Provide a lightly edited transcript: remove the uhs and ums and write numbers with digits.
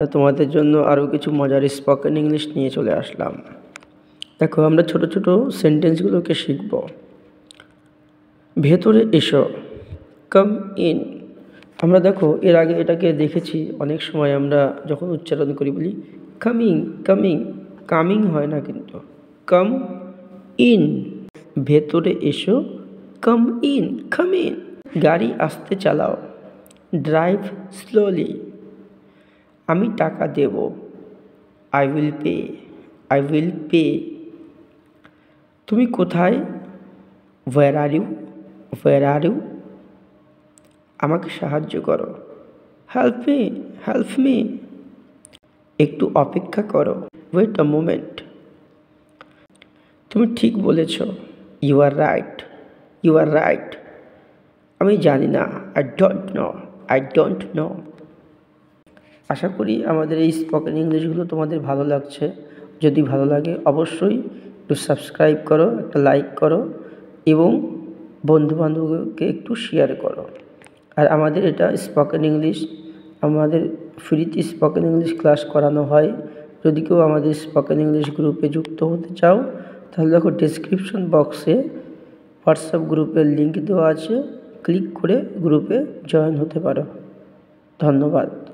তোমাদের জন্য আরও কিছু মজার স্পোকেন ইংলিশ নিয়ে চলে আসলাম। দেখো, আমরা ছোট ছোট সেন্টেন্সগুলোকে শিখব। ভেতরে এসো, কাম ইন। আমরা দেখো এর আগে এটাকে দেখেছি অনেক সময় আমরা যখন উচ্চারণ করি বলি কামিং কামিং, কামিং হয় না কিন্তু কাম ইন। ভেতরে এসো, কাম ইন, কাম ইন। গাড়ি আস্তে চালাও, ড্রাইভ স্লোলি। আমি টাকা দেব, I will pay, I will pay. তুমি কোথায়, where are you, where are you. আমাকে সাহায্য করো, হেল্প মি, হেল্প মি। একটু অপেক্ষা করো, ওয়েট আ মোমেন্ট। তুমি ঠিক বলেছ, you are right, you are right. আমি জানি না, I don't know, I don't know. আশা করি আমাদের এই স্পোকেন ইংলিশগুলো তোমাদের ভালো লাগছে। যদি ভালো লাগে অবশ্যই একটু সাবস্ক্রাইব করো, একটা লাইক করো এবং বন্ধুবান্ধবকে একটু শেয়ার করো। আর আমাদের এটা স্পোকেন ইংলিশ, আমাদের ফ্রিতে স্পোকেন ইংলিশ ক্লাস করানো হয়। যদি কেউ আমাদের স্পোকেন ইংলিশ গ্রুপে যুক্ত হতে চাও তাহলে দেখো ডেসক্রিপশন বক্সে হোয়াটসঅ্যাপ গ্রুপের লিঙ্ক দেওয়া আছে, ক্লিক করে গ্রুপে জয়েন হতে পারো। ধন্যবাদ।